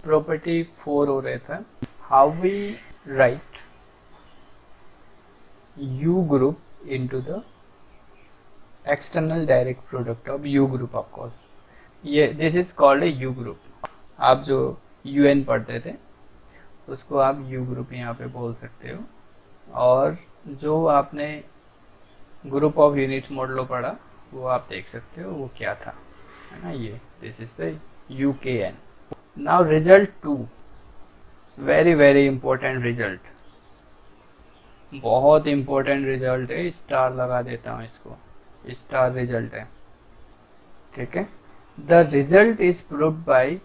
Property 4 हो रहा था, how we write U group into the external direct product of U group of course. ये this is called a U group. आप जो UN पढ़ते थे उसको आप U group यहाँ पे बोल सकते हो, और जो आपने ग्रुप ऑफ यूनिट्स मॉडलो पढ़ा वो आप देख सकते हो वो क्या था, है ना, ये this is the UKN. Now result 2, very very important result, बहुत इंपॉर्टेंट रिजल्ट है, स्टार लगा देता हूँ इसको, स्टार रिजल्ट है, ठीक है. The result is proved by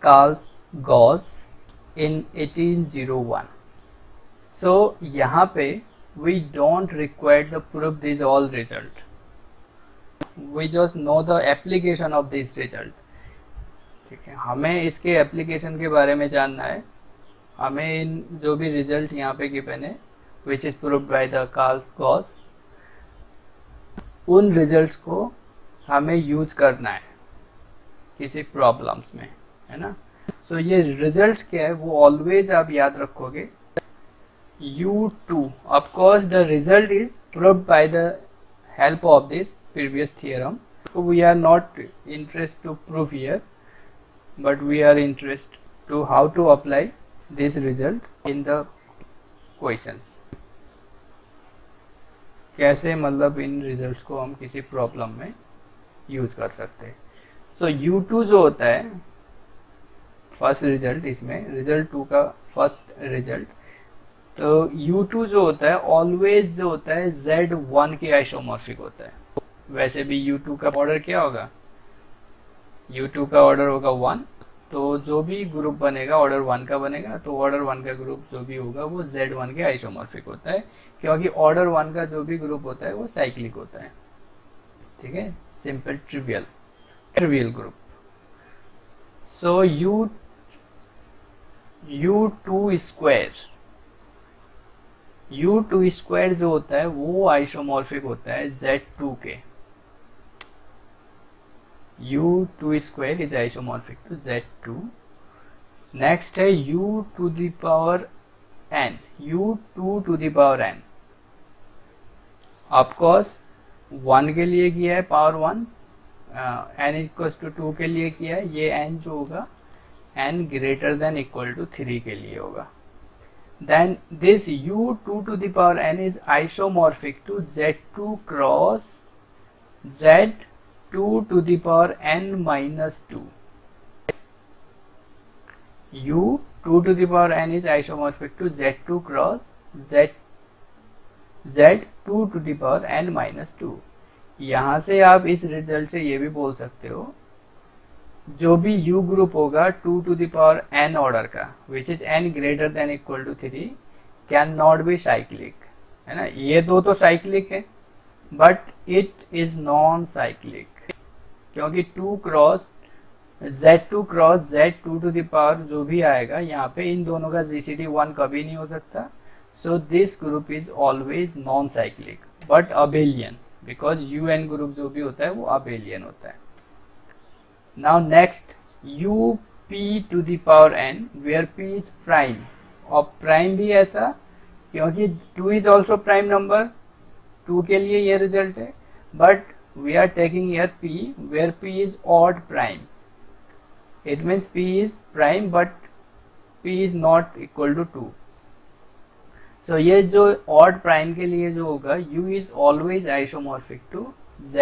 Carl Gauss in 1801. So यहाँ पे we don't require the prove this all result, we just know the application of this result, ठीक है. हमें इसके एप्लीकेशन के बारे में जानना है, हमें इन जो भी रिजल्ट यहाँ पे गिवन है which is proved by the Carl Gauss, उन रिजल्ट्स को हमें यूज करना है किसी प्रॉब्लम्स में, है ना. सो ये रिजल्ट्स क्या है वो ऑलवेज आप याद रखोगे. U2 of course the result is proved by the help of this previous theorem. So we are not interested to prove here, but we are interested to how to apply this result in the questions. कैसे मतलब इन results को हम किसी problem में use कर सकते हैं. सो U2 जो होता है फर्स्ट रिजल्ट, इसमें रिजल्ट 2 का फर्स्ट रिजल्ट, तो U2 जो होता है ऑलवेज जो होता है Z1 के आइसोमॉर्फिक होता है. वैसे भी U2 का ऑर्डर क्या होगा, U2 का ऑर्डर होगा 1, तो जो भी ग्रुप बनेगा ऑर्डर 1 का बनेगा, तो ऑर्डर 1 का ग्रुप जो भी होगा वो Z1 के आइसोमॉर्फिक होता है, क्योंकि ऑर्डर 1 का जो भी ग्रुप होता है वो साइक्लिक होता है, ठीक है, सिंपल ट्रिवियल ग्रुप. सो U2 स्क्वायर जो होता है वो आइसोमॉर्फिक होता है Z2 के. U2 square is isomorphic to Z2. Next है U to the power n, U2 to the power n. Of course 1 के लिए किया है पावर 1, n इक्वल्स टू 2 के लिए किया है, ये n जो होगा n greater than equal to 3 के लिए होगा. Then this U2 to the power n is isomorphic to Z2 cross Z2 to the power n minus 2. U2 to the power n is isomorphic to Z2 cross Z2 to the power n minus 2. यहाँ से आप इस result से ये भी बोल सकते हो जो भी U ग्रुप होगा 2 to the power n order का which is n greater than equal to 3 can not be cyclic, है ना. ये दो तो साइक्लिक है but it is non cyclic, क्योंकि 2 cross Z2 cross Z2 to the power जो भी आएगा यहाँ पे इन दोनों का GCD 1 कभी नहीं हो सकता. So this group is always non cyclic but abelian, because UN group जो भी होता है वो अबेलियन होता है. Now next UP to the power n where P is prime, और प्राइम भी ऐसा क्योंकि 2 is also prime number, 2 के लिए ये रिजल्ट है, but we are taking here P where P is odd prime. It means P is prime but P is not equal to 2. So ये जो odd prime के लिए जो होगा U is always isomorphic to Z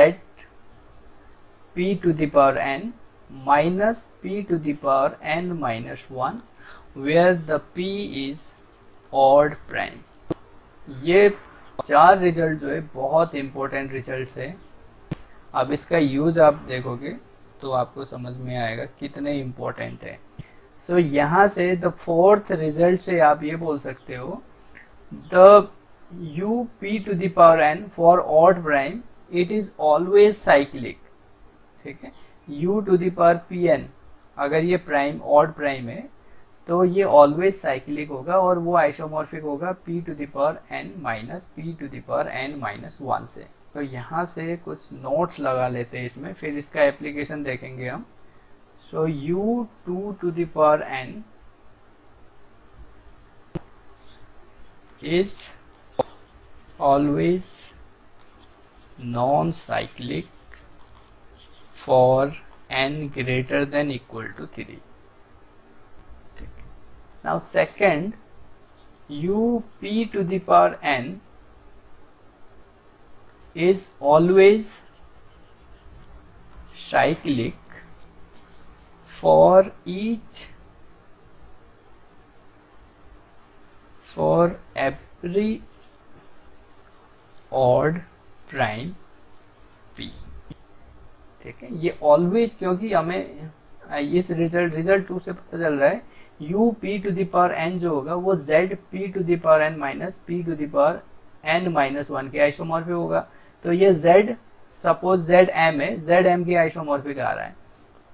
P to the power n minus P to the power n minus 1 where the P is odd prime. ये 4 result जो है बहुत इंपॉर्टेंट रिजल्ट है. अब इसका यूज आप देखोगे तो आपको समझ में आएगा कितने इंपॉर्टेंट है. सो यहाँ से द फोर्थ रिजल्ट से आप ये बोल सकते हो the UP to the power n for odd prime it is always cyclic, ठीक है. U to the power Pn अगर ये प्राइम ऑड प्राइम है तो ये ऑलवेज साइक्लिक होगा और वो आइसोमॉर्फिक होगा P to the power n minus P to the power n minus 1 से. तो यहाँ से कुछ नोट्स लगा लेते हैं इसमें, फिर इसका एप्लीकेशन देखेंगे हम. So u2 to the power n is always non-cyclic for n greater than equal to 3. Now second, up to the power n is always cyclic for every odd prime p. ठीक है, ये always, क्योंकि हमें इस result 2 से पता चल रहा है u p to the power n जो होगा वो z p to the power n minus p to the power n minus 1 के आइसोमॉर्फिक होगा। तो ये z, सपोज z m है, z m के आइसोमॉर्फिक आ रहा है,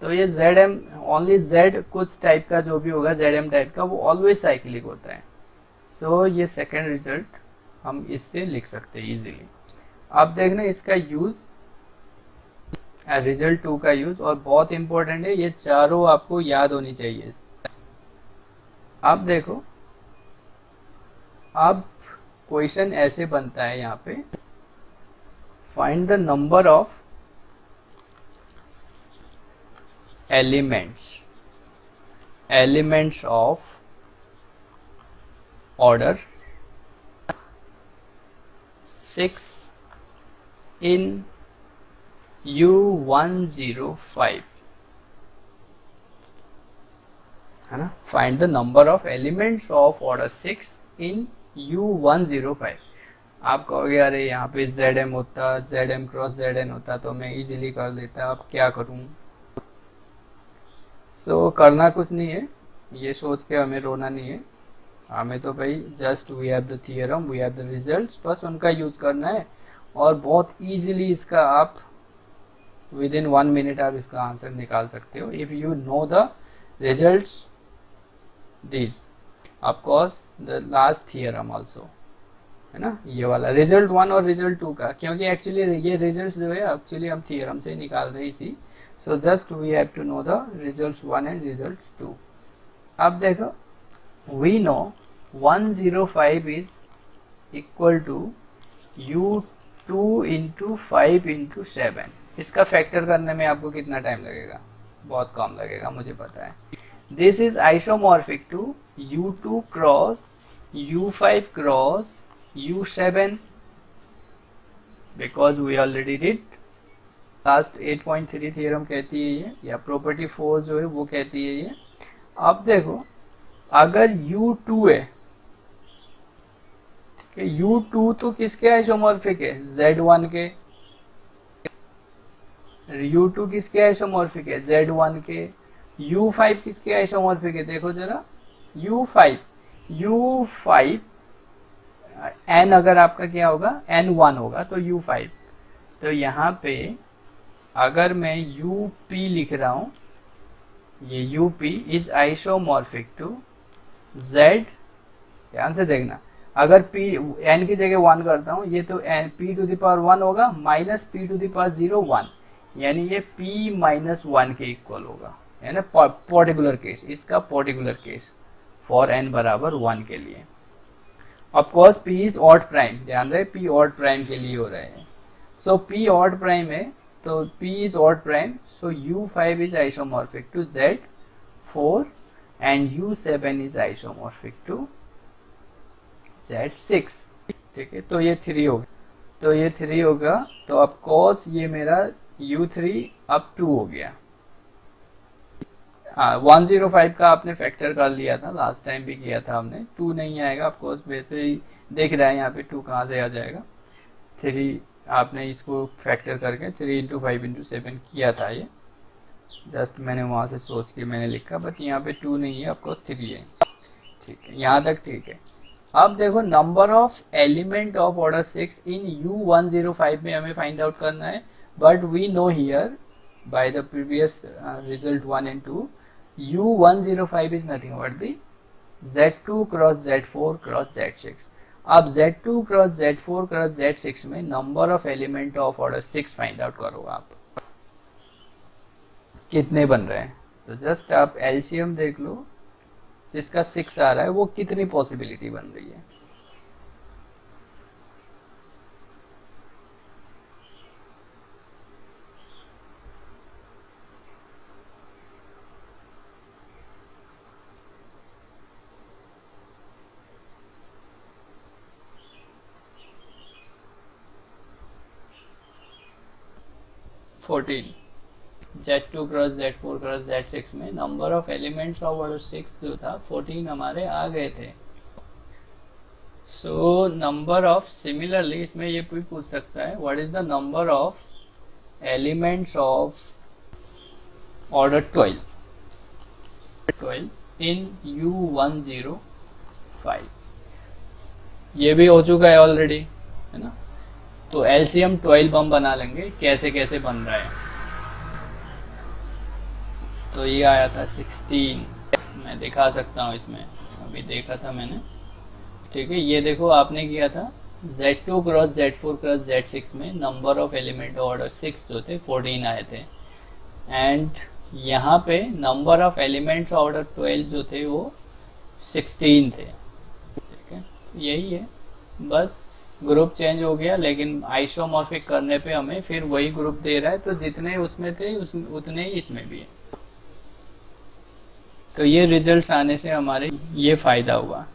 तो ये z m ओनली z कुछ टाइप का जो भी होगा z m टाइप का वो ऑलवेज साइक्लिक होता है। सो ये सेकेंड रिजल्ट हम इससे लिख सकते हैं इजीली। अब देखना इसका यूज, रिजल्ट 2 का यूज, और बहुत इंपॉर्टेंट है, ये चारों आपको याद होनी चाहिए। अब देखो, अब क्वेश्चन ऐसे बनता है यहाँ पे, find the number of elements of order 6 in U105, है ना। Find the number of elements of order 6 in U105। आप कहोगे अरे यहाँ पे ZM होता, ZM क्रॉस ZN होता तो मैं इजीली कर देता, अब क्या करूँ। सो करना कुछ नहीं है, ये सोच के हमें रोना नहीं है, हमें तो भाई just we have the theorem, we have the results, बस उनका यूज करना है और बहुत इजीली इसका आप विद इन 1 मिनट आप इसका आंसर निकाल सकते हो if you know the results this, of course the last theorem also, है ना, ये वाला रिजल्ट 1 और रिजल्ट 2 का, क्योंकि एक्चुअली ये रिजल्ट्स जो है एक्चुअली हम थियरम से निकाल रहे हैं इसी। So just we have to know the results 1 and results 2। अब देखो, we know 105 is equal to u2 into 5 into 7। इसका फैक्टर करने में आपको कितना टाइम लगेगा, बहुत कम लगेगा, मुझे पता है। This is isomorphic to u2 cross u5 cross u7 because we already did. Last 8.3 theorem कहती है ये, या प्रॉपर्टी 4 जो है वो कहती है ये। अब देखो, अगर u2 है, ठीक है, u2 तो किसके आइसोमॉर्फिक है, z1 के। u2 किसके आइसोमॉर्फिक है, z1 के। u5 किसके आइसोमॉर्फिक है, देखो जरा, u5 n अगर आपका क्या होगा, n1 होगा तो u5। तो यहाँ पे अगर मैं up लिख रहा हूं, ये up is isomorphic to z, ध्यान से देखना, अगर p n की जगह 1 करता हूं, ये तो n p to the power 1 होगा minus p to the power 0 1, यानी ये p माइनस 1 के इक्वल होगा, है ना, पर्टिकुलर केस, इसका पर्टिकुलर केस फॉर n बराबर 1 के लिए। Of course p is odd prime, ध्यान रहे p ऑड प्राइम के लिए हो रहा है। सो p ऑड प्राइम है तो p is odd prime, so u5 is isomorphic to z4 and u7 is isomorphic to z6, ठीक है। तो ये 3 होगा, तो ये 3 होगा, तो ऑफ कोर्स ये मेरा u3 अब 2 हो गया। 105 का आपने फैक्टर कर लिया था, लास्ट टाइम भी किया था हमने, 2 नहीं आएगा, ऑफ कोर्स वैसे ही देख रहा है यहाँ पे 2 कहाँ से आ जाएगा। 3 आपने इसको फैक्टर करके 3 इंटू 5 इंटू 7 किया था, ये जस्ट मैंने वहाँ से सोच के मैंने लिखा, बट यहाँ पे 2 नहीं है, ऑफकोर्स 3 है, ठीक है, यहाँ तक ठीक है। अब देखो, number of element of order 6 in U105 में हमें फाइंड आउट करना है, but we know here by the previous result 1 and 2 U105 is nothing but the Z2 cross Z4 cross Z6। अब Z2 cross Z4 cross Z6 में number of element of order 6 find out करो आप, कितने बन रहे हैं। तो just आप एलसीएम देख लो, जिसका 6 आ रहा है वो कितनी पॉसिबिलिटी बन रही है। Z2 cross Z4 cross Z6 में number of elements of order 6 जो था 14 हमारे आ गए थे। सो नंबर ऑफ, सिमिलरली इसमें ये भी पूछ सकता है what is the number of elements of order 12 in U105। ये भी हो चुका है ऑलरेडी, है ना। तो एलसीएम 12 हम बना लेंगे, कैसे कैसे बन रहा है। तो ये आया था 16, मैं दिखा सकता हूँ, इसमें अभी देखा था मैंने, ठीक है। ये देखो आपने किया था Z2 cross Z4 cross Z6 में नंबर ऑफ एलिमेंट ऑर्डर 6 जो थे 14 आए थे, एंड यहाँ पे नंबर ऑफ एलिमेंट्स ऑर्डर 12 जो थे वो 16 थे, ठीक है। यही है, बस ग्रुप चेंज हो गया, लेकिन आइसोमॉर्फिक करने पे हमें फिर वही ग्रुप दे रहा है, तो जितने उसमें थे उतने ही इसमें भी है। तो ये रिजल्ट्स आने से हमारे ये फ़ायदा हुआ।